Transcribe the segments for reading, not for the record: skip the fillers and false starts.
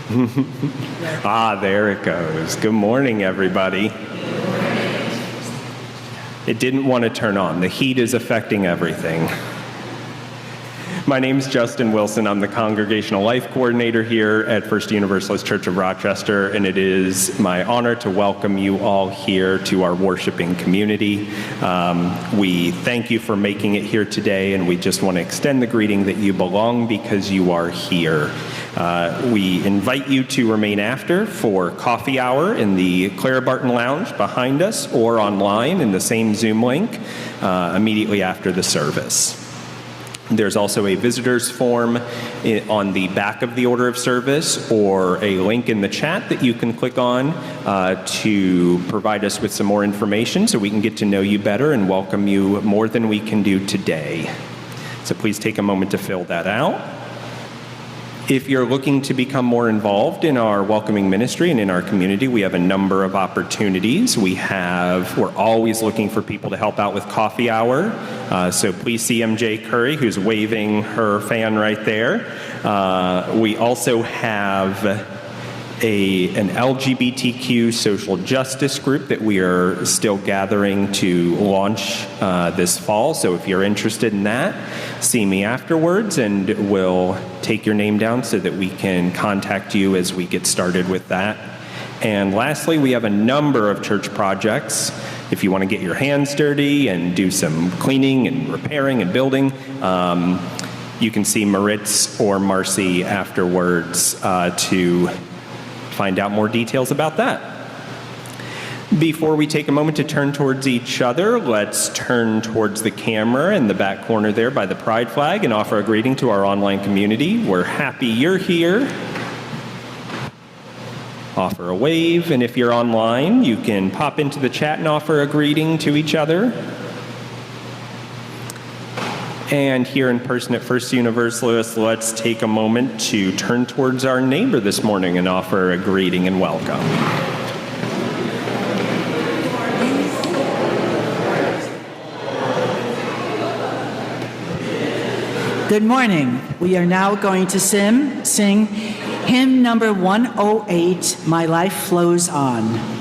There it goes. Good morning, everybody. It didn't want to turn on. The heat is affecting everything. My name is Justin Wilson. I'm the Congregational Life Coordinator here at First Universalist Church of Rochester, and it is my honor to welcome you all here to our worshiping community. We thank you for making it here today, and we just want to extend the greeting that you belong because you are here. We invite you to remain after for coffee hour in the Clara Barton Lounge behind us or online in the same Zoom link immediately after the service. There's also a visitor's form on the back of the order of service or a link in the chat that you can click on to provide us with some more information so we can get to know you better and welcome you more than we can do today. So please take a moment to fill that out. If you're looking to become more involved in our welcoming ministry and in our community, we have a number of opportunities. We're always looking for people to help out with coffee hour. So please see MJ Curry, who's waving her fan right there. We also have an LGBTQ social justice group that we are still gathering to launch this fall. So if you're interested in that, see me afterwards and we'll take your name down so that we can contact you as we get started with that. And lastly, we have a number of church projects. If you want to get your hands dirty and do some cleaning and repairing and building, you can see Maritz or Marcy afterwards to find out more details about that. Before we take a moment to turn towards each other, let's turn towards the camera in the back corner there by the pride flag and offer a greeting to our online community. We're happy you're here. Offer a wave, and if you're online, you can pop into the chat and offer a greeting to each other. And here in person at First Universalist, let's take a moment to turn towards our neighbor this morning and offer a greeting and welcome. Good morning. We are now going to sing hymn number 108, My Life Flows On.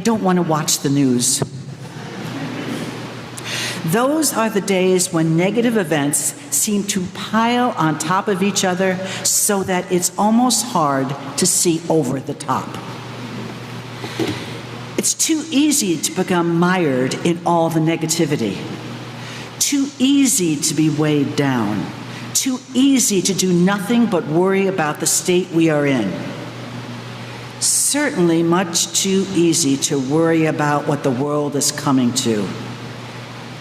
don't want to watch the news. Those are the days when negative events seem to pile on top of each other so that it's almost hard to see over the top. It's too easy to become mired in all the negativity. Too easy to be weighed down. Too easy to do nothing but worry about the state we are in. Certainly much too easy to worry about what the world is coming to.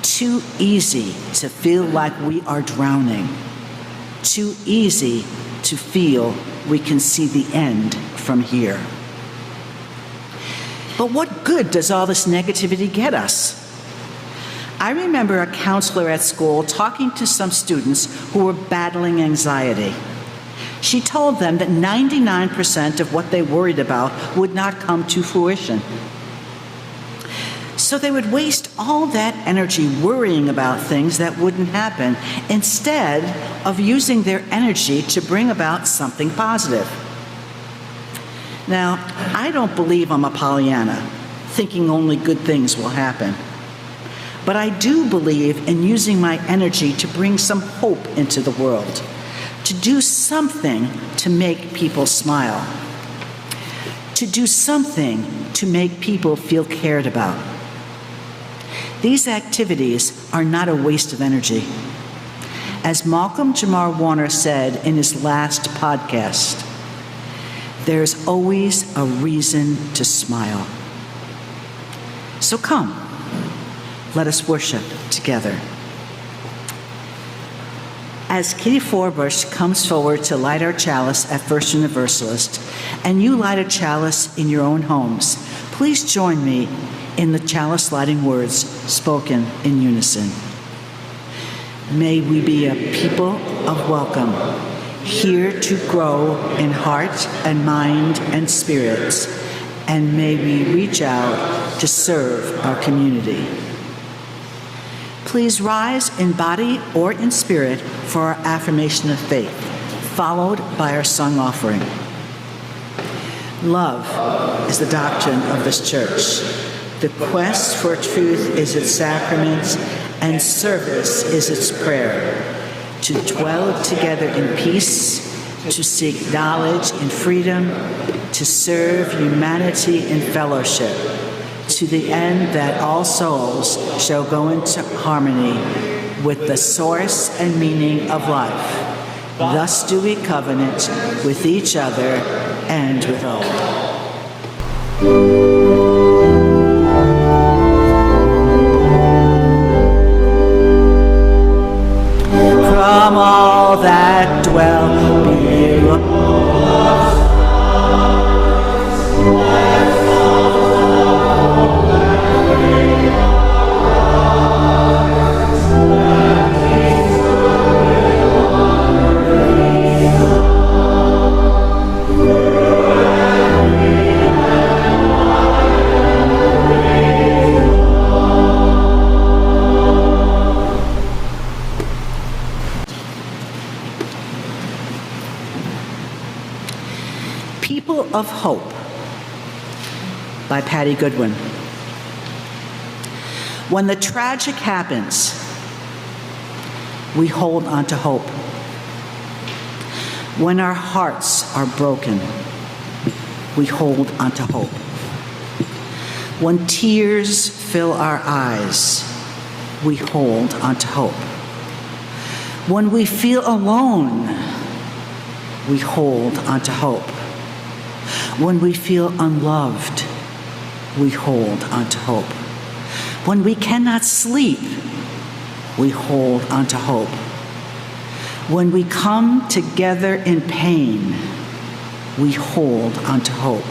Too easy to feel like we are drowning. Too easy to feel we can see the end from here. But what good does all this negativity get us? I remember a counselor at school talking to some students who were battling anxiety. She told them that 99% of what they worried about would not come to fruition. So they would waste all that energy worrying about things that wouldn't happen instead of using their energy to bring about something positive. Now, I don't believe I'm a Pollyanna, thinking only good things will happen. But I do believe in using my energy to bring some hope into the world, to do something to make people smile, to do something to make people feel cared about. These activities are not a waste of energy. As Malcolm Jamar Warner said in his last podcast, there's always a reason to smile. So come, let us worship together. As Kitty Forbush comes forward to light our chalice at First Universalist, and you light a chalice in your own homes, please join me in the chalice lighting words spoken in unison. May we be a people of welcome, here to grow in heart and mind and spirits, and may we reach out to serve our community. Please rise in body or in spirit for our affirmation of faith, followed by our song offering. Love is the doctrine of this church. The quest for truth is its sacrament, and service is its prayer. To dwell together in peace, to seek knowledge in freedom, to serve humanity in fellowship, to the end that all souls shall go into harmony with the source and meaning of life. Thus do we covenant with each other and with all. From all that dwell below. People of Hope by Patty Goodwin. When the tragic happens, we hold on to hope. When our hearts are broken, we hold on to hope. When tears fill our eyes, we hold on to hope. When we feel alone, we hold on to hope. When we feel unloved, we hold on to hope. When we cannot sleep, we hold on to hope. When we come together in pain, we hold on to hope.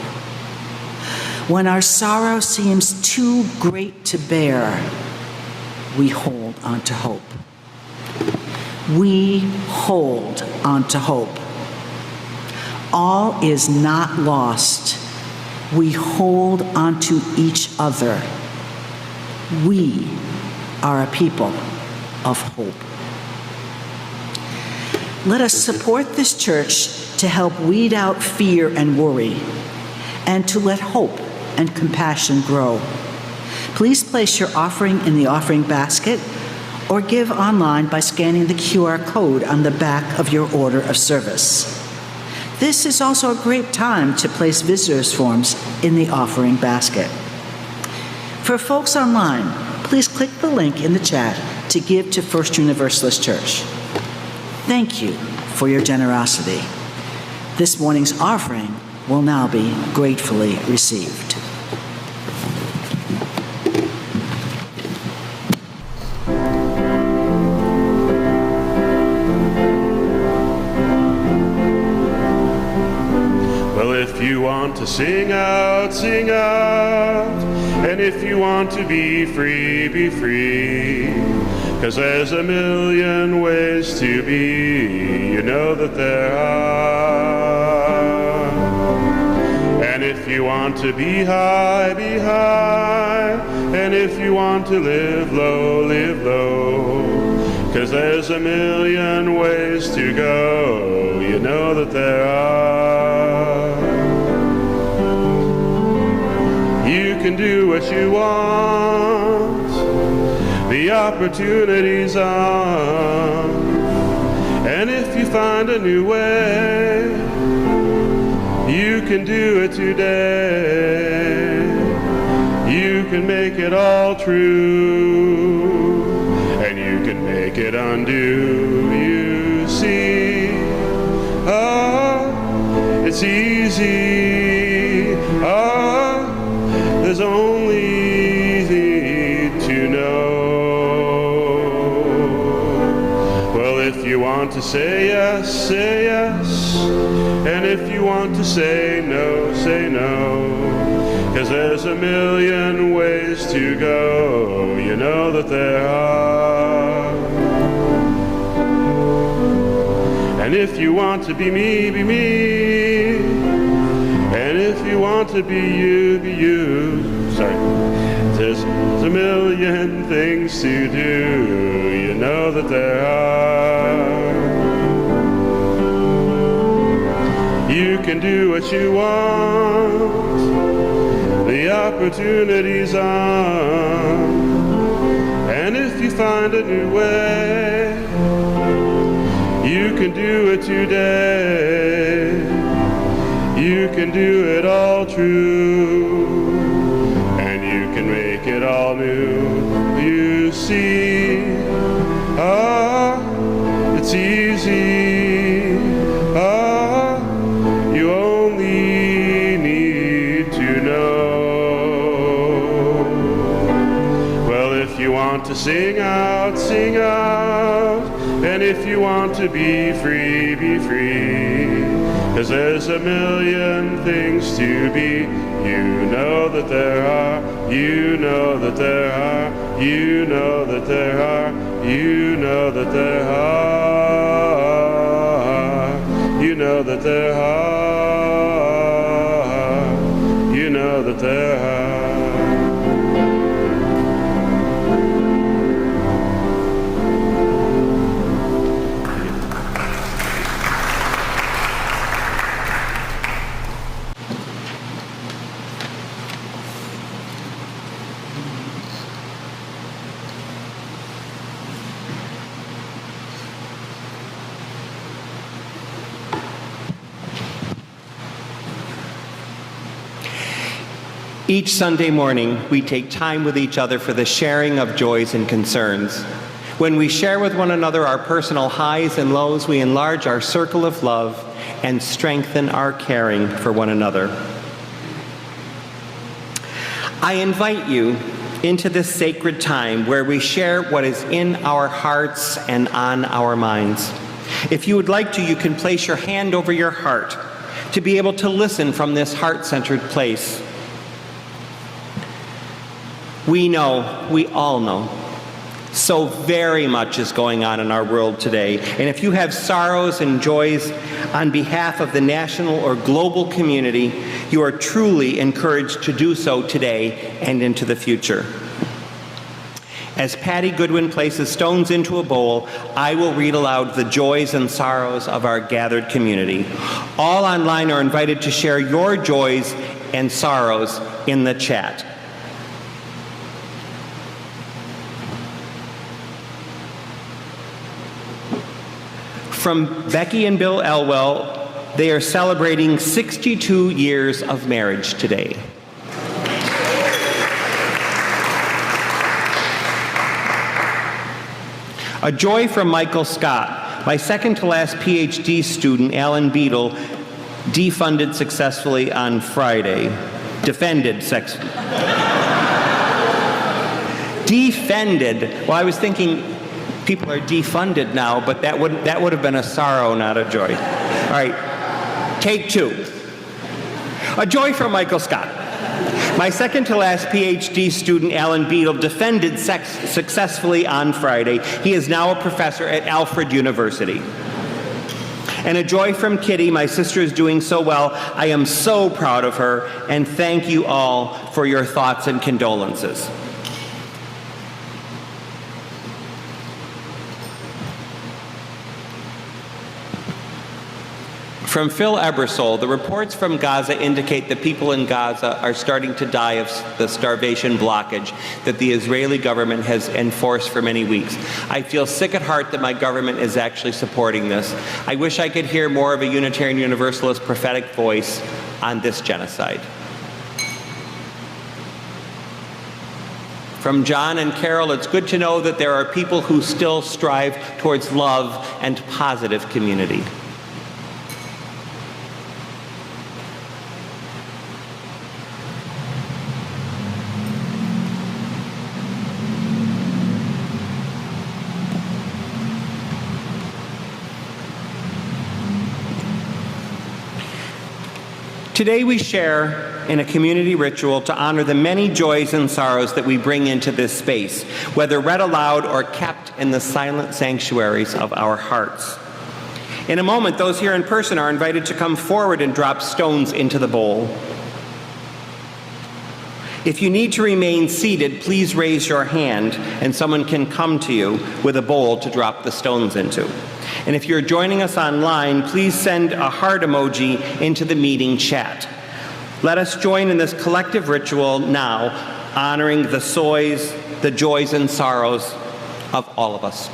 When our sorrow seems too great to bear, we hold on to hope. We hold on to hope. All is not lost. We hold on to each other. We are a people of hope. Let us support this church to help weed out fear and worry, and to let hope and compassion grow. Please place your offering in the offering basket or give online by scanning the QR code on the back of your order of service. This is also a great time to place visitors' forms in the offering basket. For folks online, please click the link in the chat to give to First Universalist Church. Thank you for your generosity. This morning's offering will now be gratefully received. Well, if you want to sing out, sing out. And if you want to be free, be free. 'Cause there's a million ways to be, you know that there are. And if you want to be high, be high. And if you want to live low, live low. 'Cause there's a million ways to go, you know that there are. You can do what you want, the opportunity's on. And if you find a new way, you can do it today. You can make it all true, and you can make it undo. You see, it's easy. There's only to know. Well, if you want to say yes, say yes. And if you want to say no, say no. 'Cause there's a million ways to go, you know that there are. And if you want to be me, be me. And if you want to be you, be you. Sorry. There's a million things to do, you know that there are. You can do what you want, the opportunity's on. And if you find a new way, you can do it today. You can do it all true, and you can make it all new. You see, it's easy. You only need to know. Well, if you want to sing out, sing out. And if you want to be free, be free. 'Cause there's a million things to be, you know that there are, you know that there are, you know that there are, you know that there are, you know that there are, you know that there are. Each Sunday morning, we take time with each other for the sharing of joys and concerns. When we share with one another our personal highs and lows, we enlarge our circle of love and strengthen our caring for one another. I invite you into this sacred time where we share what is in our hearts and on our minds. If you would like to, you can place your hand over your heart to be able to listen from this heart-centered place. We know, we all know, so very much is going on in our world today. And if you have sorrows and joys on behalf of the national or global community, you are truly encouraged to do so today and into the future. As Patty Goodwin places stones into a bowl, I will read aloud the joys and sorrows of our gathered community. All online are invited to share your joys and sorrows in the chat. From Becky and Bill Elwell, they are celebrating 62 years of marriage today. A joy from Michael Scott. My second to last PhD student, Alan Beadle, defunded successfully on Friday. Defended successfully. Defended. Well, I was thinking people are defunded now, but that would have been a sorrow, not a joy. All right, take two. A joy from Michael Scott. My second to last PhD student, Alan Beadle, defended successfully on Friday. He is now a professor at Alfred University. And a joy from Kitty. My sister is doing so well. I am so proud of her, and thank you all for your thoughts and condolences. From Phil Ebersole, the reports from Gaza indicate that people in Gaza are starting to die of the starvation blockage that the Israeli government has enforced for many weeks. I feel sick at heart that my government is actually supporting this. I wish I could hear more of a Unitarian Universalist prophetic voice on this genocide. From John and Carol, it's good to know that there are people who still strive towards love and positive community. Today we share in a community ritual to honor the many joys and sorrows that we bring into this space, whether read aloud or kept in the silent sanctuaries of our hearts. In a moment, those here in person are invited to come forward and drop stones into the bowl. If you need to remain seated, please raise your hand and someone can come to you with a bowl to drop the stones into. And if you're joining us online, please send a heart emoji into the meeting chat. Let us join in this collective ritual now, honoring the joys and sorrows of all of us.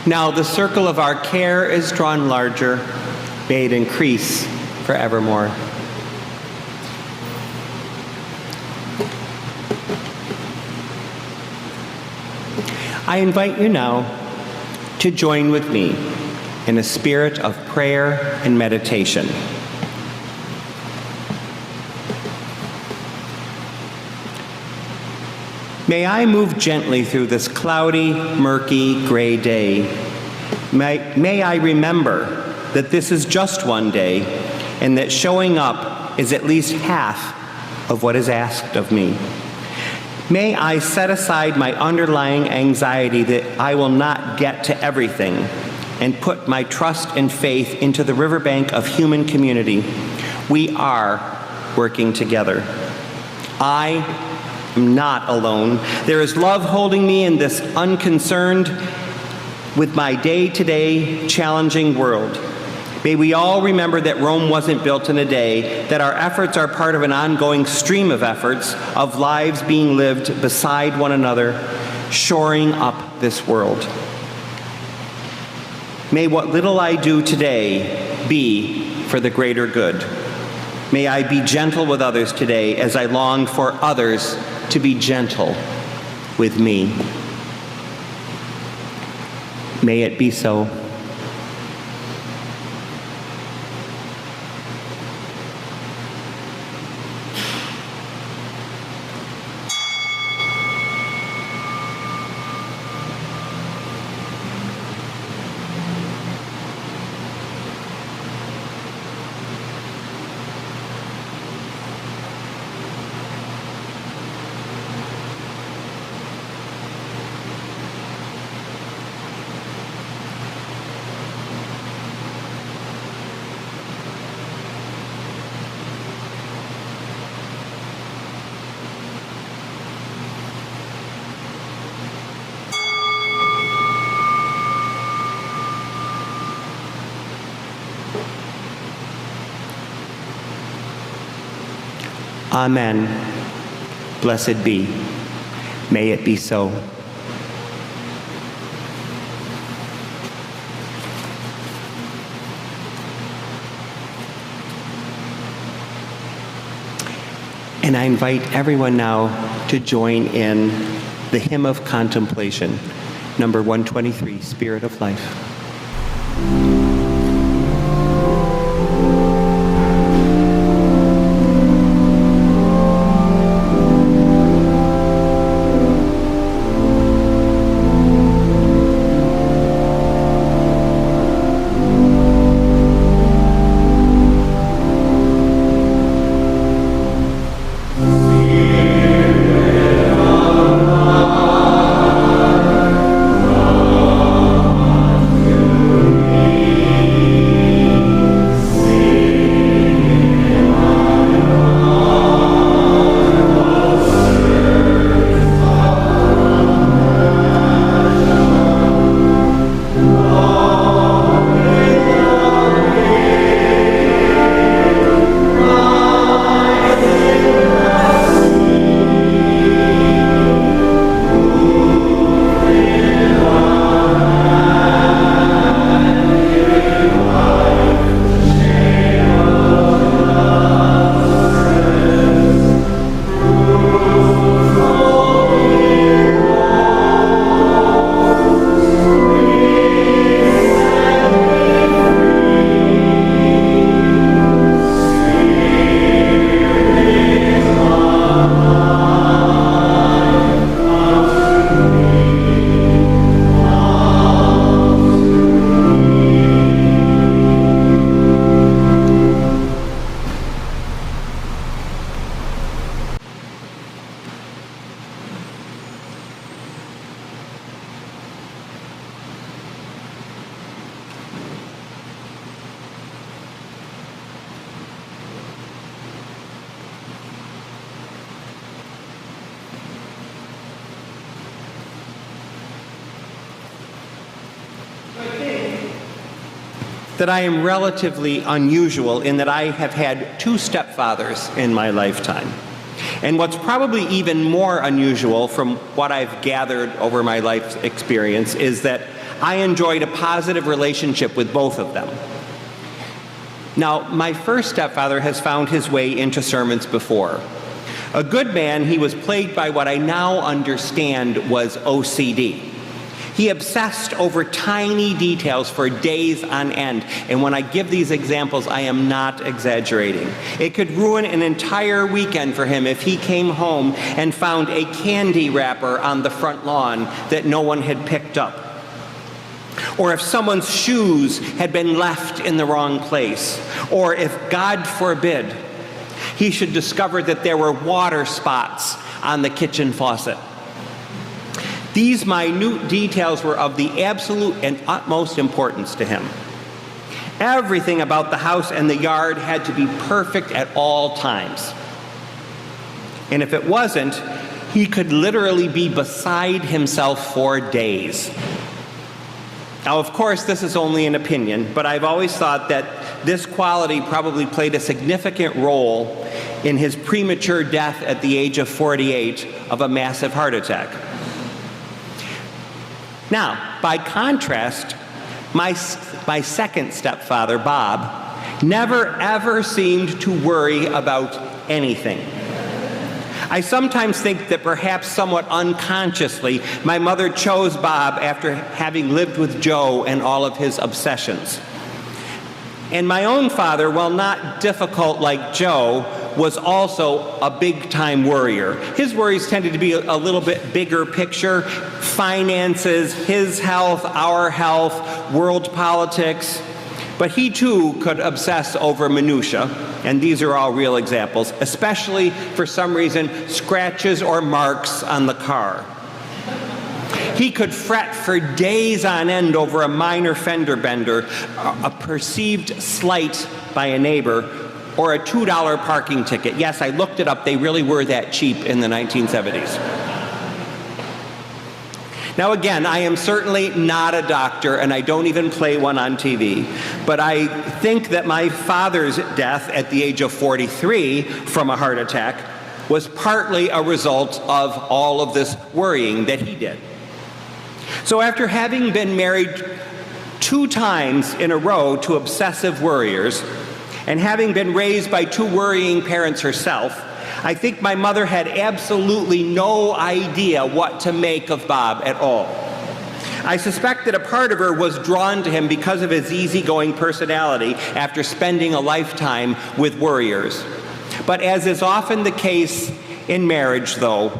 Now the circle of our care is drawn larger. May it increase forevermore. I invite you now to join with me in a spirit of prayer and meditation. May I move gently through this cloudy, murky, gray day. May I remember that this is just one day and that showing up is at least half of what is asked of me. May I set aside my underlying anxiety that I will not get to everything and put my trust and faith into the riverbank of human community. We are working together. I am not alone. There is love holding me in this unconcerned with my day-to-day challenging world. May we all remember that Rome wasn't built in a day, that our efforts are part of an ongoing stream of efforts, of lives being lived beside one another, shoring up this world. May what little I do today be for the greater good. May I be gentle with others today as I long for others to be gentle with me. May it be so. Amen. Blessed be. May it be so. And I invite everyone now to join in the hymn of contemplation, number 123, Spirit of Life. That I am relatively unusual in that I have had two stepfathers in my lifetime. And what's probably even more unusual from what I've gathered over my life experience is that I enjoyed a positive relationship with both of them. Now, my first stepfather has found his way into sermons before. A good man, he was plagued by what I now understand was OCD. He obsessed over tiny details for days on end. And when I give these examples, I am not exaggerating. It could ruin an entire weekend for him if he came home and found a candy wrapper on the front lawn that no one had picked up. Or if someone's shoes had been left in the wrong place. Or if, God forbid, he should discover that there were water spots on the kitchen faucet. These minute details were of the absolute and utmost importance to him. Everything about the house and the yard had to be perfect at all times. And if it wasn't, he could literally be beside himself for days. Now, of course, this is only an opinion, but I've always thought that this quality probably played a significant role in his premature death at the age of 48 of a massive heart attack. Now, by contrast, my second stepfather, Bob, never ever seemed to worry about anything. I sometimes think that perhaps somewhat unconsciously, my mother chose Bob after having lived with Joe and all of his obsessions. And my own father, while not difficult like Joe, was also a big-time worrier. His worries tended to be a little bit bigger picture: finances, his health, our health, world politics. But he too could obsess over minutia, and these are all real examples, especially for some reason scratches or marks on the car. He could fret for days on end over a minor fender bender, a perceived slight by a neighbor, or a $2 parking ticket. Yes, I looked it up. They really were that cheap in the 1970s. Now again, I am certainly not a doctor, and I don't even play one on TV, but I think that my father's death at the age of 43 from a heart attack was partly a result of all of this worrying that he did. So after having been married 2 times in a row to obsessive worriers, and having been raised by 2 worrying parents herself, I think my mother had absolutely no idea what to make of Bob at all. I suspect that a part of her was drawn to him because of his easygoing personality after spending a lifetime with worriers. But as is often the case in marriage, though,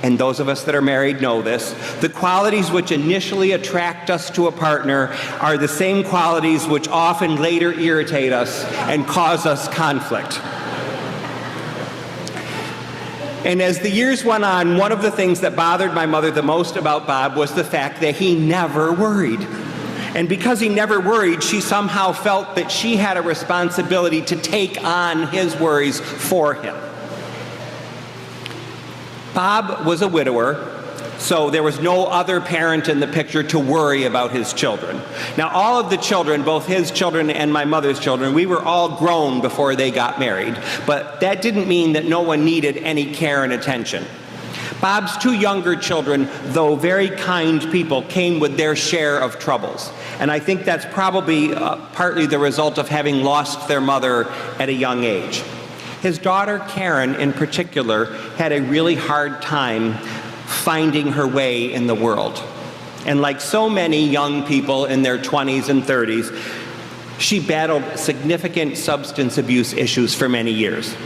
and those of us that are married know this, the qualities which initially attract us to a partner are the same qualities which often later irritate us and cause us conflict. And as the years went on, one of the things that bothered my mother the most about Bob was the fact that he never worried. And because he never worried, she somehow felt that she had a responsibility to take on his worries for him. Bob was a widower, so there was no other parent in the picture to worry about his children. Now, all of the children, both his children and my mother's children, we were all grown before they got married, but that didn't mean that no one needed any care and attention. Bob's 2 younger children, though very kind people, came with their share of troubles. And I think that's probably partly the result of having lost their mother at a young age. His daughter, Karen, in particular, had a really hard time finding her way in the world. And like so many young people in their 20s and 30s, she battled significant substance abuse issues for many years.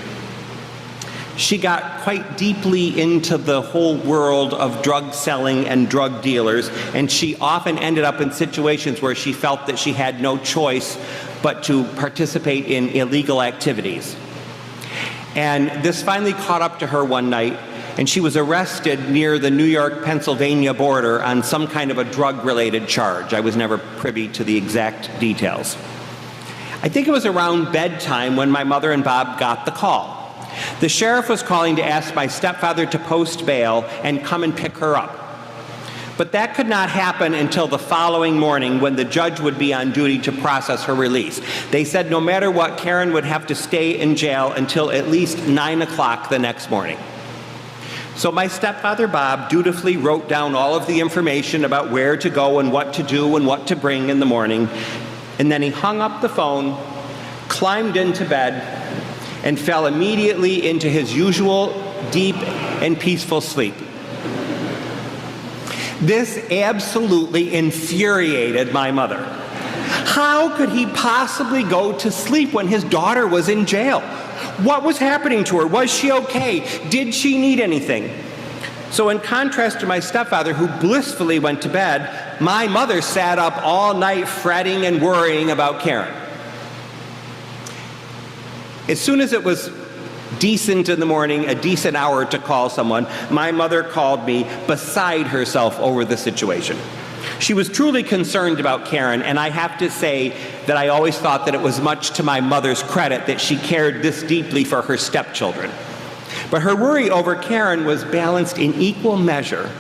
She got quite deeply into the whole world of drug selling and drug dealers, and she often ended up in situations where she felt that she had no choice but to participate in illegal activities. And this finally caught up to her one night, and she was arrested near the New York-Pennsylvania border on some kind of a drug-related charge. I was never privy to the exact details. I think it was around bedtime when my mother and Bob got the call. The sheriff was calling to ask my stepfather to post bail and come and pick her up. But that could not happen until the following morning when the judge would be on duty to process her release. They said no matter what, Karen would have to stay in jail until at least 9 o'clock the next morning. So my stepfather, Bob, dutifully wrote down all of the information about where to go and what to do and what to bring in the morning. And then he hung up the phone, climbed into bed, and fell immediately into his usual deep and peaceful sleep. This absolutely infuriated my mother. How could he possibly go to sleep when his daughter was in jail? What was happening to her? Was she okay? Did she need anything? So in contrast to my stepfather, who blissfully went to bed, my mother sat up all night fretting and worrying about Karen. As soon as it was decent in the morning, a decent hour to call someone, my mother called me beside herself over the situation. She was truly concerned about Karen, and I have to say that I always thought that it was much to my mother's credit that she cared this deeply for her stepchildren. But her worry over Karen was balanced in equal measure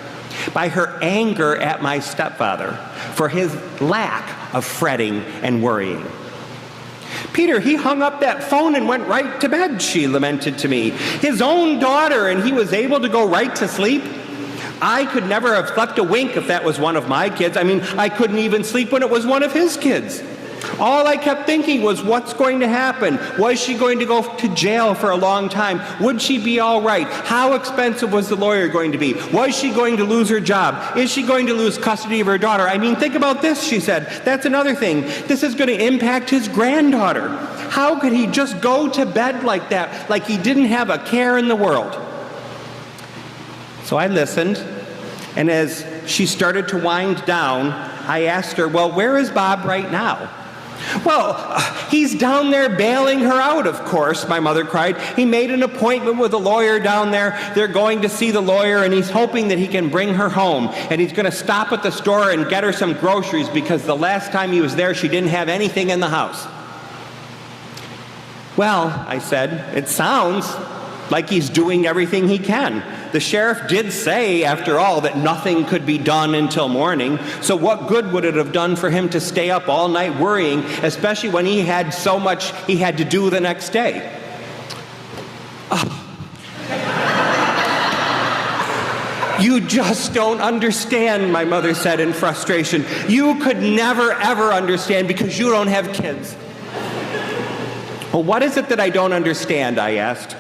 by her anger at my stepfather for his lack of fretting and worrying. Peter, he hung up that phone and went right to bed, she lamented to me. His own daughter, and he was able to go right to sleep? I could never have slept a wink if that was one of my kids. I mean, I couldn't even sleep when it was one of his kids. All I kept thinking was, what's going to happen? Was she going to go to jail for a long time? Would she be all right? How expensive was the lawyer going to be? Was she going to lose her job? Is she going to lose custody of her daughter? I mean, think about this, she said. That's another thing. This is going to impact his granddaughter. How could he just go to bed like that, like he didn't have a care in the world? So I listened, and as she started to wind down, I asked her, well, where is Bob right now? Well, he's down there bailing her out, of course, my mother cried. He made an appointment with a lawyer down there. They're going to see the lawyer, and he's hoping that he can bring her home. And he's going to stop at the store and get her some groceries because the last time he was there, she didn't have anything in the house. Well, I said, it sounds like he's doing everything he can. The sheriff did say, after all, that nothing could be done until morning. So what good would it have done for him to stay up all night worrying, especially when he had so much he had to do the next day? You just don't understand, my mother said in frustration. You could never, ever understand because you don't have kids. Well, what is it that I don't understand? I asked.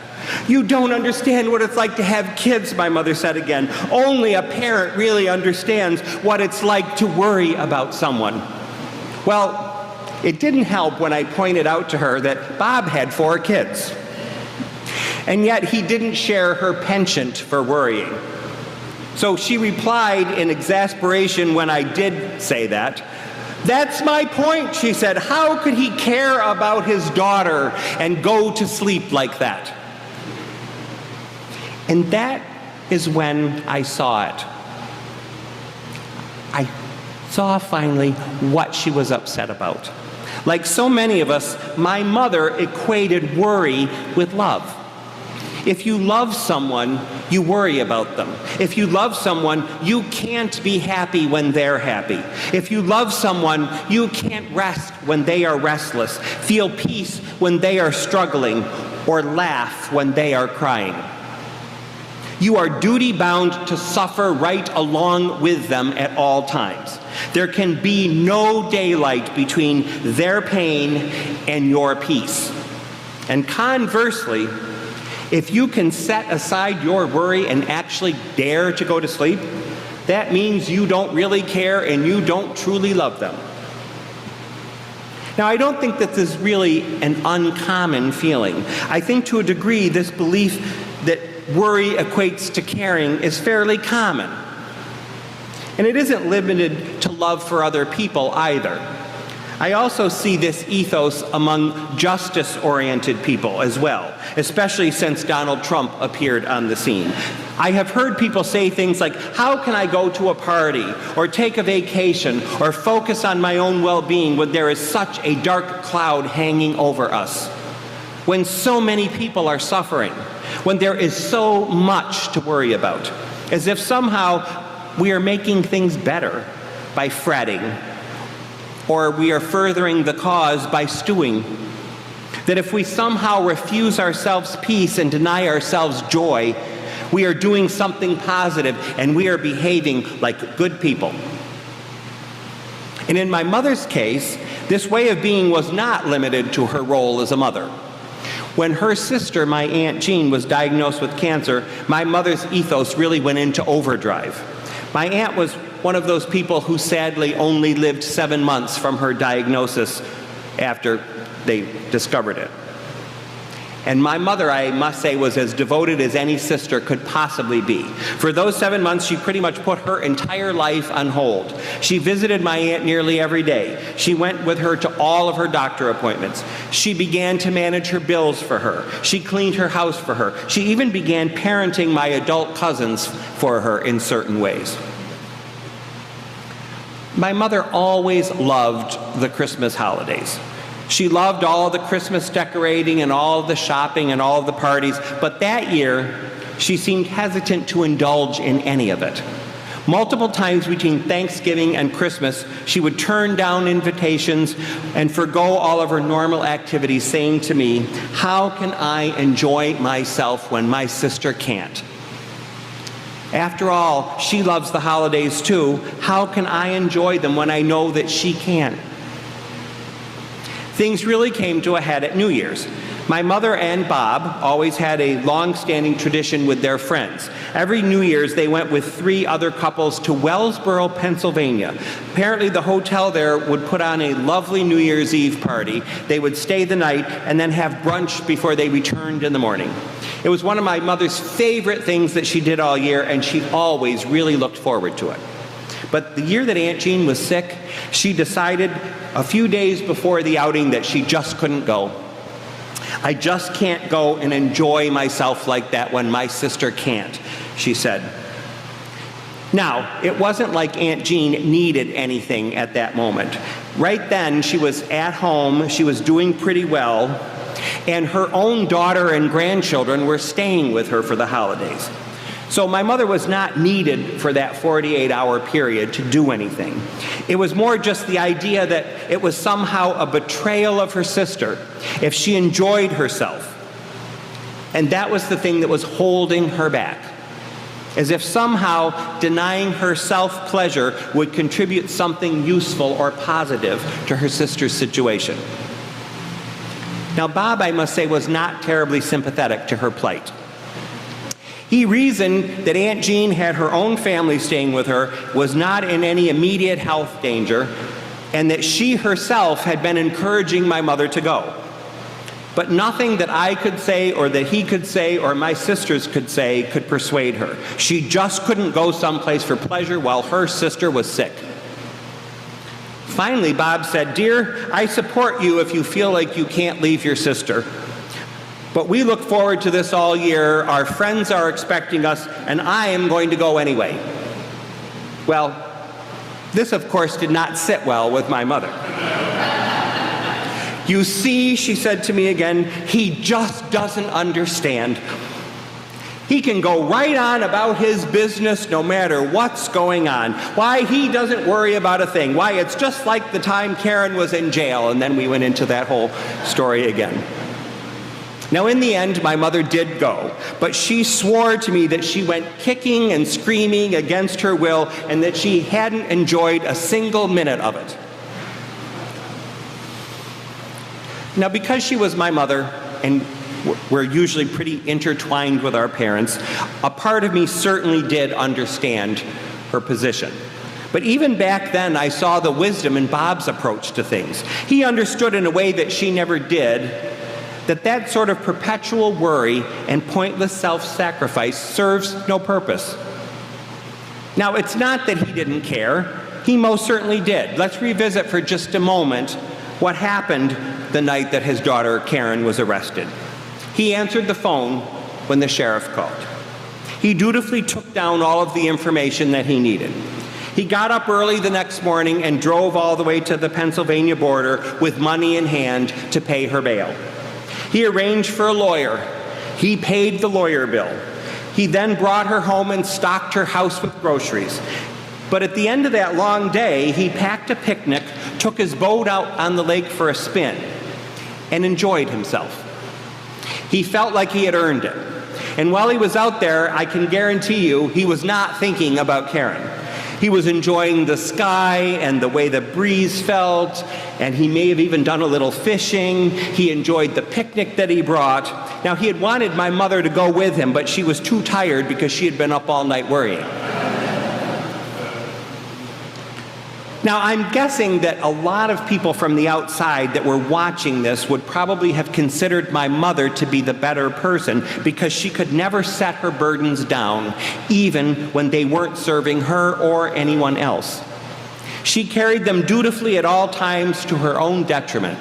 You don't understand what it's like to have kids, my mother said again. Only a parent really understands what it's like to worry about someone. Well, it didn't help when I pointed out to her that Bob had 4 kids. And yet he didn't share her penchant for worrying. So she replied in exasperation when I did say that. That's my point, she said. How could he care about his daughter and go to sleep like that? And that is when I saw it. I saw finally what she was upset about. Like so many of us, my mother equated worry with love. If you love someone, you worry about them. If you love someone, you can't be happy when they're happy. If you love someone, you can't rest when they are restless, feel peace when they are struggling, or laugh when they are crying. You are duty-bound to suffer right along with them at all times. There can be no daylight between their pain and your peace. And conversely, if you can set aside your worry and actually dare to go to sleep, that means you don't really care and you don't truly love them. Now, I don't think that this is really an uncommon feeling. I think to a degree this belief that worry equates to caring is fairly common. And it isn't limited to love for other people either. I also see this ethos among justice-oriented people as well, especially since Donald Trump appeared on the scene. I have heard people say things like, how can I go to a party or take a vacation or focus on my own well-being when there is such a dark cloud hanging over us? When so many people are suffering, when there is so much to worry about, as if somehow we are making things better by fretting, or we are furthering the cause by stewing. That if we somehow refuse ourselves peace and deny ourselves joy, we are doing something positive and we are behaving like good people. And in my mother's case, this way of being was not limited to her role as a mother. When her sister, my Aunt Jean, was diagnosed with cancer, my mother's ethos really went into overdrive. My aunt was one of those people who sadly only lived 7 months from her diagnosis after they discovered it. And my mother, I must say, was as devoted as any sister could possibly be. For those 7 months, she pretty much put her entire life on hold. She visited my aunt nearly every day. She went with her to all of her doctor appointments. She began to manage her bills for her. She cleaned her house for her. She even began parenting my adult cousins for her in certain ways. My mother always loved the Christmas holidays. She loved all the Christmas decorating and all the shopping and all the parties, but that year she seemed hesitant to indulge in any of it. Multiple times between Thanksgiving and Christmas, she would turn down invitations and forgo all of her normal activities, saying to me, "How can I enjoy myself when my sister can't?" After all, she loves the holidays too. How can I enjoy them when I know that she can't? Things really came to a head at New Year's. My mother and Bob always had a long-standing tradition with their friends. Every New Year's, they went with 3 other couples to Wellsboro, Pennsylvania. Apparently, the hotel there would put on a lovely New Year's Eve party. They would stay the night and then have brunch before they returned in the morning. It was one of my mother's favorite things that she did all year, and she always really looked forward to it. But the year that Aunt Jean was sick, she decided a few days before the outing that she just couldn't go. "I just can't go and enjoy myself like that when my sister can't," she said. Now, it wasn't like Aunt Jean needed anything at that moment. Right then, she was at home, she was doing pretty well, and her own daughter and grandchildren were staying with her for the holidays. So my mother was not needed for that 48-hour period to do anything. It was more just the idea that it was somehow a betrayal of her sister if she enjoyed herself. And that was the thing that was holding her back. As if somehow denying herself pleasure would contribute something useful or positive to her sister's situation. Now, Bob, I must say, was not terribly sympathetic to her plight. He reasoned that Aunt Jean had her own family staying with her, was not in any immediate health danger, and that she herself had been encouraging my mother to go. But nothing that I could say or that he could say or my sisters could say could persuade her. She just couldn't go someplace for pleasure while her sister was sick. Finally, Bob said, "Dear, I support you if you feel like you can't leave your sister. But we look forward to this all year. Our friends are expecting us, and I am going to go anyway." Well, this, of course, did not sit well with my mother. "You see," she said to me again, "he just doesn't understand. He can go right on about his business no matter what's going on. Why, he doesn't worry about a thing. Why, it's just like the time Karen was in jail." And then we went into that whole story again. Now, in the end, my mother did go, but she swore to me that she went kicking and screaming against her will and that she hadn't enjoyed a single minute of it. Now, because she was my mother, and we're usually pretty intertwined with our parents, a part of me certainly did understand her position. But even back then, I saw the wisdom in Bob's approach to things. He understood in a way that she never did that sort of perpetual worry and pointless self-sacrifice serves no purpose. Now, it's not that he didn't care. He most certainly did. Let's revisit for just a moment what happened the night that his daughter Karen was arrested. He answered the phone when the sheriff called. He dutifully took down all of the information that he needed. He got up early the next morning and drove all the way to the Pennsylvania border with money in hand to pay her bail. He arranged for a lawyer. He paid the lawyer bill. He then brought her home and stocked her house with groceries. But at the end of that long day, he packed a picnic, took his boat out on the lake for a spin, and enjoyed himself. He felt like he had earned it. And while he was out there, I can guarantee you, he was not thinking about Karen. He was enjoying the sky and the way the breeze felt, and he may have even done a little fishing. He enjoyed the picnic that he brought. Now, he had wanted my mother to go with him, but she was too tired because she had been up all night worrying. Now, I'm guessing that a lot of people from the outside that were watching this would probably have considered my mother to be the better person because she could never set her burdens down, even when they weren't serving her or anyone else. She carried them dutifully at all times to her own detriment.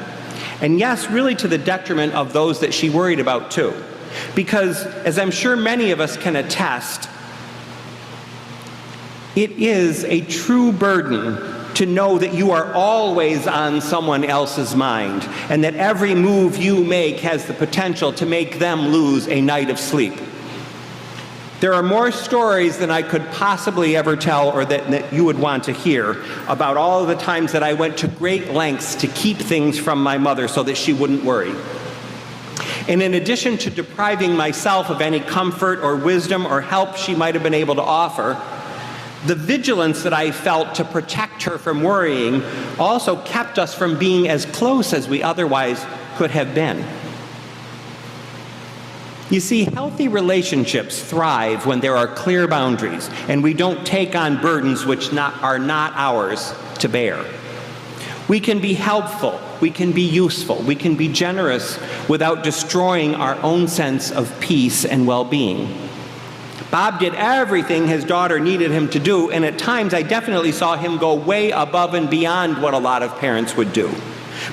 And yes, really to the detriment of those that she worried about too. Because, as I'm sure many of us can attest, it is a true burden to know that you are always on someone else's mind and that every move you make has the potential to make them lose a night of sleep. There are more stories than I could possibly ever tell or that you would want to hear about all of the times that I went to great lengths to keep things from my mother so that she wouldn't worry. And in addition to depriving myself of any comfort or wisdom or help she might have been able to offer, the vigilance that I felt to protect her from worrying also kept us from being as close as we otherwise could have been. You see, healthy relationships thrive when there are clear boundaries and we don't take on burdens which are not ours to bear. We can be helpful, we can be useful, we can be generous without destroying our own sense of peace and well-being. Bob did everything his daughter needed him to do, and at times I definitely saw him go way above and beyond what a lot of parents would do.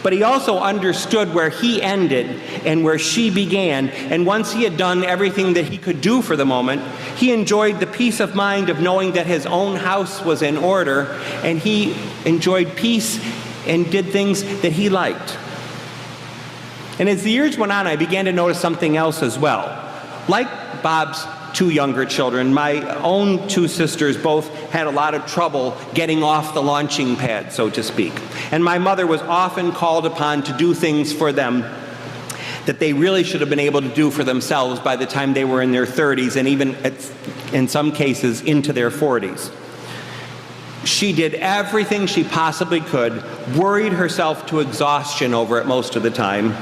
But he also understood where he ended and where she began, and once he had done everything that he could do for the moment, he enjoyed the peace of mind of knowing that his own house was in order, and he enjoyed peace and did things that he liked. And as the years went on, I began to notice something else as well. Like Bob's two younger children, my own two sisters both had a lot of trouble getting off the launching pad, so to speak. And my mother was often called upon to do things for them that they really should have been able to do for themselves by the time they were in their 30s and even, in some cases, into their 40s. She did everything she possibly could, worried herself to exhaustion over it most of the time,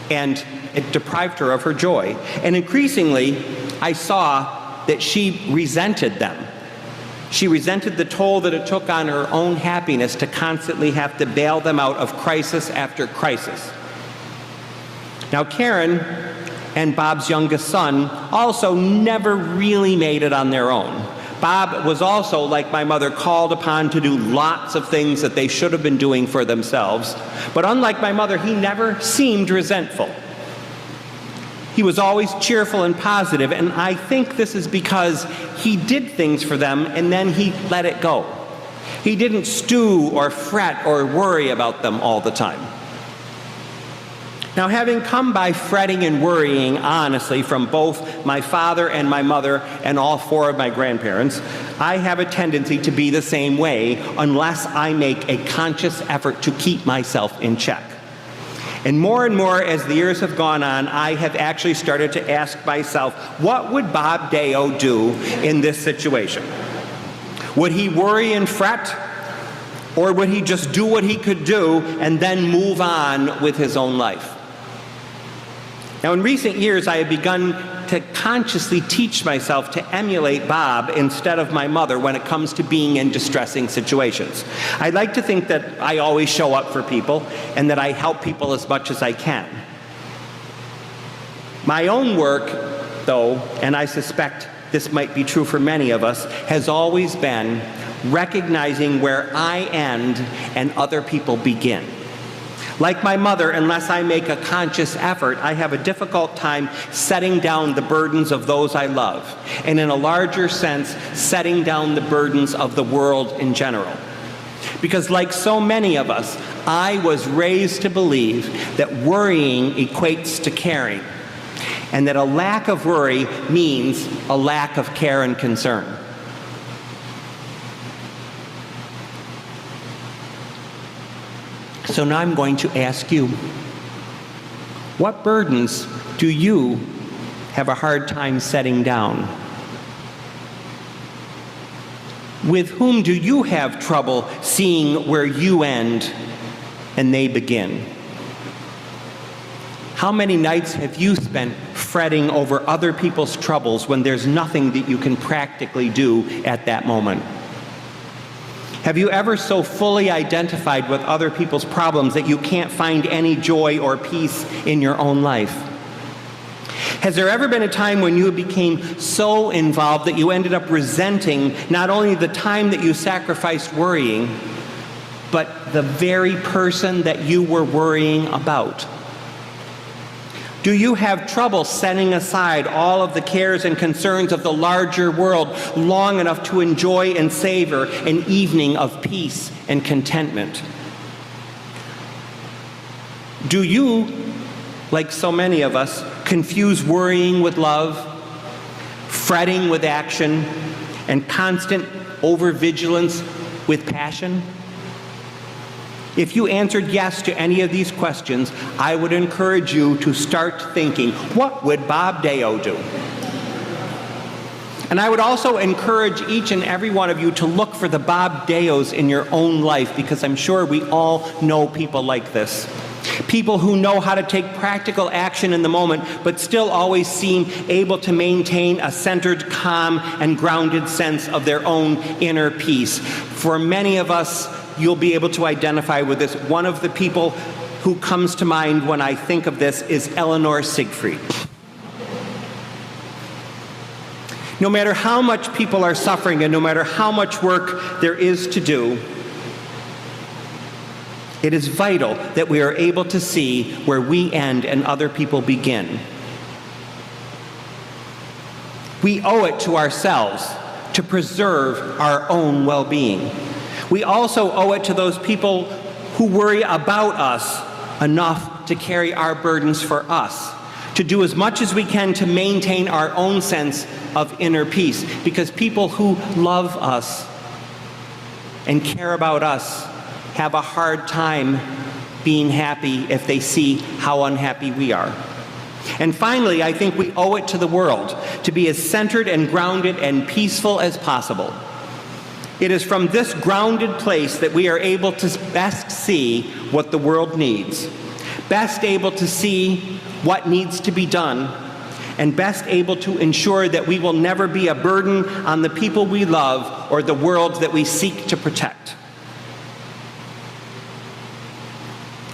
and it deprived her of her joy. And increasingly, I saw that she resented them. She resented the toll that it took on her own happiness to constantly have to bail them out of crisis after crisis. Now, Karen and Bob's youngest son also never really made it on their own. Bob was also, like my mother, called upon to do lots of things that they should have been doing for themselves. But unlike my mother, he never seemed resentful. He was always cheerful and positive, and I think this is because he did things for them and then he let it go. He didn't stew or fret or worry about them all the time. Now, having come by fretting and worrying honestly from both my father and my mother and all four of my grandparents, I have a tendency to be the same way unless I make a conscious effort to keep myself in check. And more as the years have gone on, I have actually started to ask myself, what would Bob Deyo do in this situation? Would he worry and fret? Or would he just do what he could do and then move on with his own life? Now, in recent years, I have begun to consciously teach myself to emulate Bob instead of my mother when it comes to being in distressing situations. I like to think that I always show up for people and that I help people as much as I can. My own work, though, and I suspect this might be true for many of us, has always been recognizing where I end and other people begin. Like my mother, unless I make a conscious effort, I have a difficult time setting down the burdens of those I love, and in a larger sense, setting down the burdens of the world in general. Because like so many of us, I was raised to believe that worrying equates to caring, and that a lack of worry means a lack of care and concern. So now I'm going to ask you, what burdens do you have a hard time setting down? With whom do you have trouble seeing where you end and they begin? How many nights have you spent fretting over other people's troubles when there's nothing that you can practically do at that moment? Have you ever so fully identified with other people's problems that you can't find any joy or peace in your own life? Has there ever been a time when you became so involved that you ended up resenting not only the time that you sacrificed worrying, but the very person that you were worrying about? Do you have trouble setting aside all of the cares and concerns of the larger world long enough to enjoy and savor an evening of peace and contentment? Do you, like so many of us, confuse worrying with love, fretting with action, and constant overvigilance with passion? If you answered yes to any of these questions, I would encourage you to start thinking, what would Bob Deyo do? And I would also encourage each and every one of you to look for the Bob Deyos in your own life, because I'm sure we all know people like this. People who know how to take practical action in the moment, but still always seem able to maintain a centered, calm, and grounded sense of their own inner peace. For many of us, you'll be able to identify with this. One of the people who comes to mind when I think of this is Eleanor Siegfried. No matter how much people are suffering and no matter how much work there is to do, it is vital that we are able to see where we end and other people begin. We owe it to ourselves to preserve our own well-being. We also owe it to those people who worry about us enough to carry our burdens for us, to do as much as we can to maintain our own sense of inner peace, because people who love us and care about us have a hard time being happy if they see how unhappy we are. And finally, I think we owe it to the world to be as centered and grounded and peaceful as possible. It is from this grounded place that we are able to best see what the world needs, best able to see what needs to be done, and best able to ensure that we will never be a burden on the people we love or the world that we seek to protect.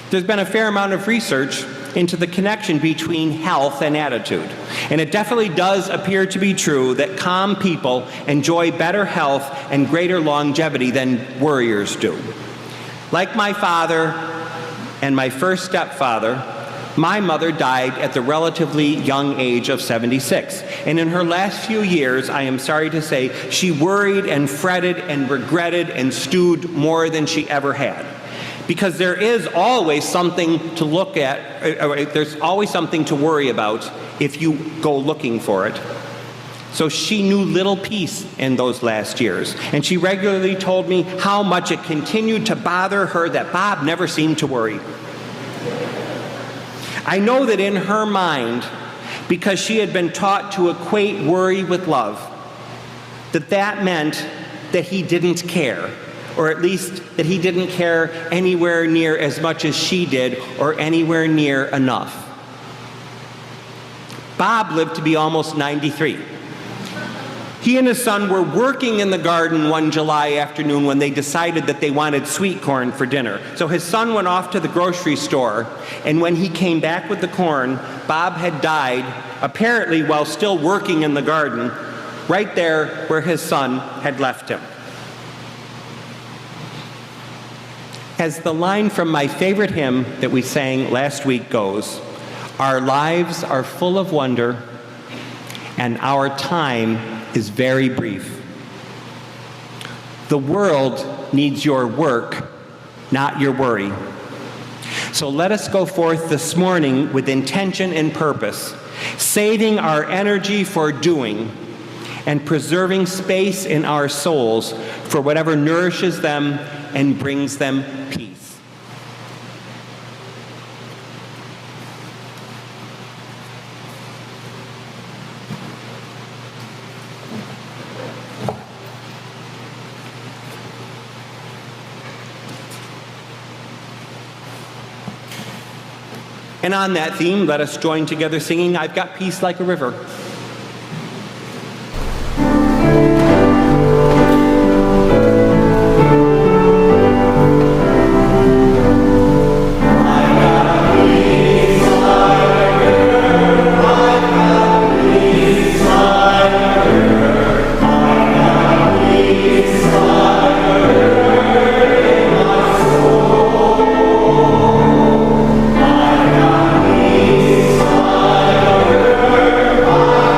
There's been a fair amount of research into the connection between health and attitude. And it definitely does appear to be true that calm people enjoy better health and greater longevity than worriers do. Like my father and my first stepfather, my mother died at the relatively young age of 76. And in her last few years, I am sorry to say, she worried and fretted and regretted and stewed more than she ever had. Because there is always something to look at, there's always something to worry about if you go looking for it. So she knew little peace in those last years. And she regularly told me how much it continued to bother her that Bob never seemed to worry. I know that in her mind, because she had been taught to equate worry with love, that meant that he didn't care. Or at least that he didn't care anywhere near as much as she did, or anywhere near enough. Bob lived to be almost 93. He and his son were working in the garden one July afternoon when they decided that they wanted sweet corn for dinner. So his son went off to the grocery store, and when he came back with the corn, Bob had died, apparently while still working in the garden, right there where his son had left him. As the line from my favorite hymn that we sang last week goes, our lives are full of wonder, and our time is very brief. The world needs your work, not your worry. So let us go forth this morning with intention and purpose, saving our energy for doing, and preserving space in our souls for whatever nourishes them and brings them peace. And on that theme, let us join together singing, I've Got Peace Like a River. I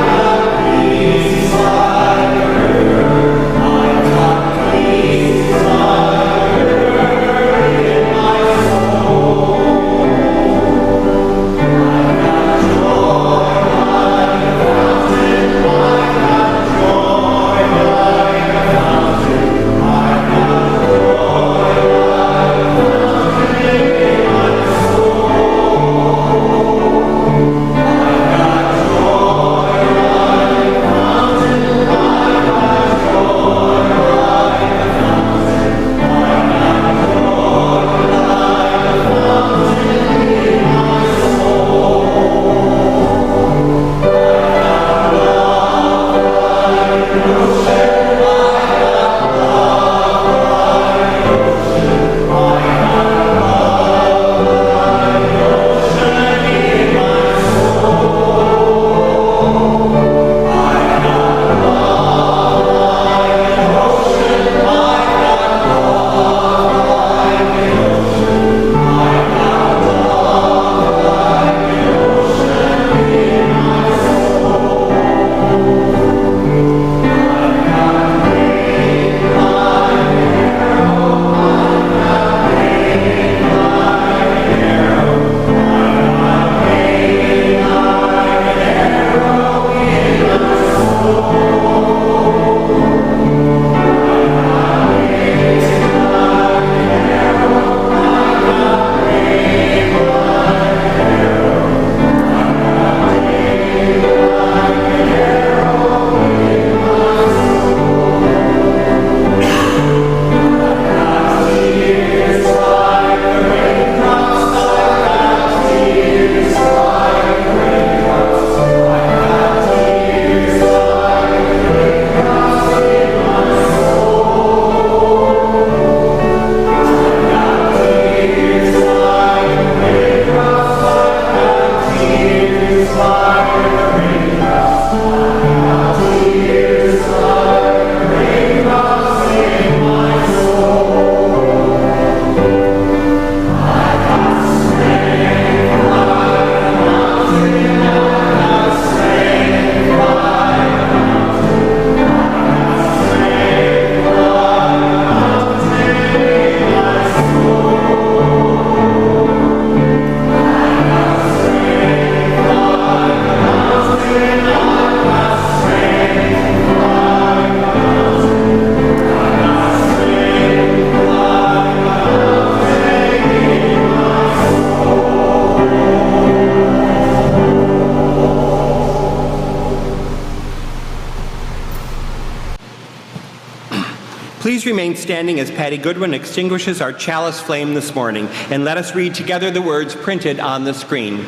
Please remain standing as Patty Goodwin extinguishes our chalice flame this morning, and let us read together the words printed on the screen.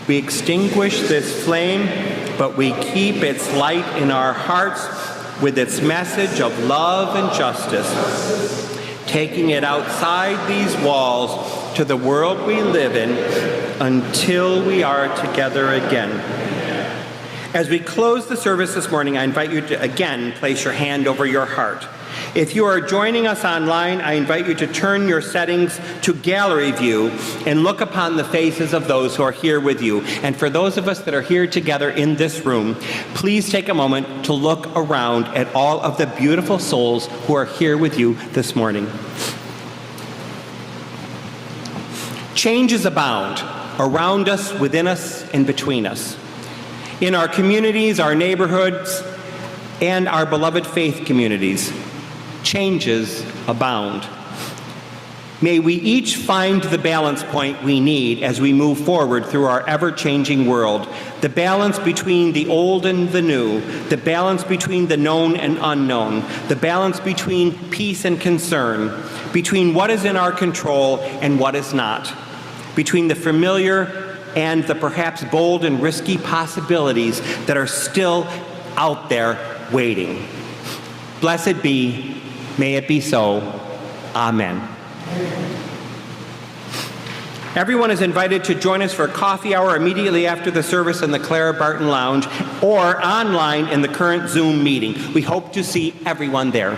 We extinguish this flame, but we keep its light in our hearts with its message of love and justice, taking it outside these walls to the world we live in until we are together again. As we close the service this morning, I invite you to again place your hand over your heart. If you are joining us online, I invite you to turn your settings to gallery view and look upon the faces of those who are here with you. And for those of us that are here together in this room, please take a moment to look around at all of the beautiful souls who are here with you this morning. Changes abound around us, within us, and between us. In our communities, our neighborhoods, and our beloved faith communities, changes abound. May we each find the balance point we need as we move forward through our ever-changing world. The balance between the old and the new, the balance between the known and unknown, the balance between peace and concern, between what is in our control and what is not, between the familiar and the perhaps bold and risky possibilities that are still out there waiting. Blessed be, may it be so. Amen. Everyone is invited to join us for a coffee hour immediately after the service in the Clara Barton Lounge or online in the current Zoom meeting. We hope to see everyone there.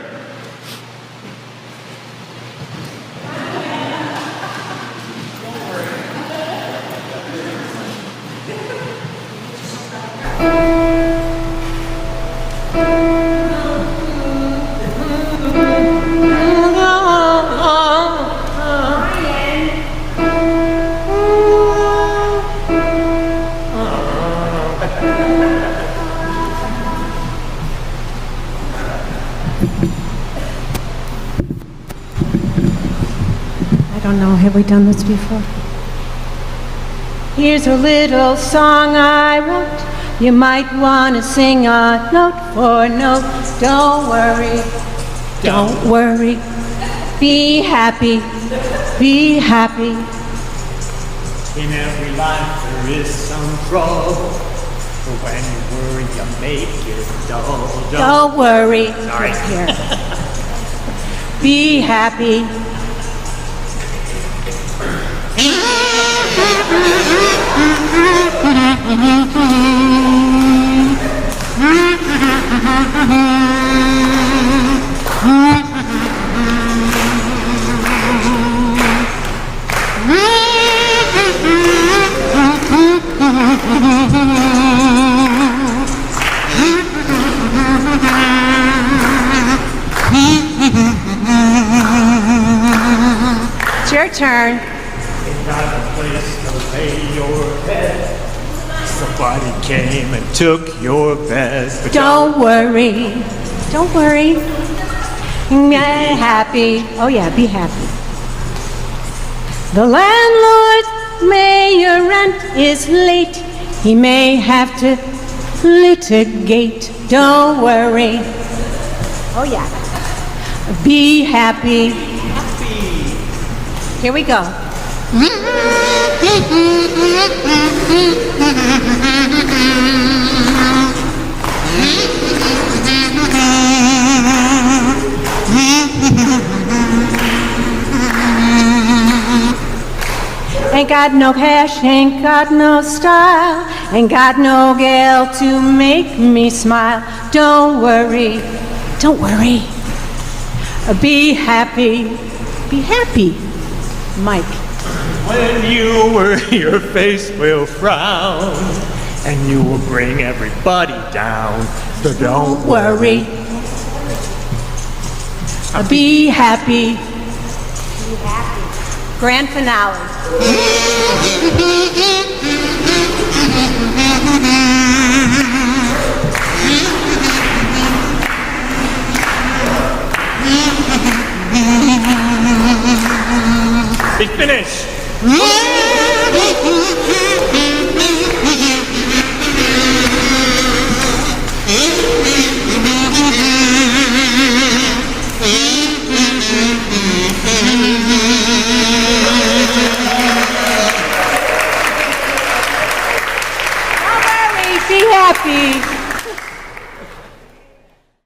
I don't know, have we done this before? Here's a little song I wrote. You might want to sing a note for note. Don't worry, don't worry. Be happy, be happy. In every life there is some trouble, but when you worry you make it dull. Don't worry. Sorry. Here. Be happy. It's your turn. Got a place to lay your head. Somebody came and took your bed. But Don't worry. Don't worry. Be happy. Oh yeah, be happy. The landlord may your rent is late. He may have to litigate. Don't worry. Oh yeah. Be happy. Here we go. Ain't got no cash, ain't got no style, ain't got no gal to make me smile. Don't worry, don't worry. Be happy, be happy, Mike. when you worry, your face will frown, and you will bring everybody down. So don't Worry. Be happy. Be happy. Grand finale. Big finish. Don't worry, be happy.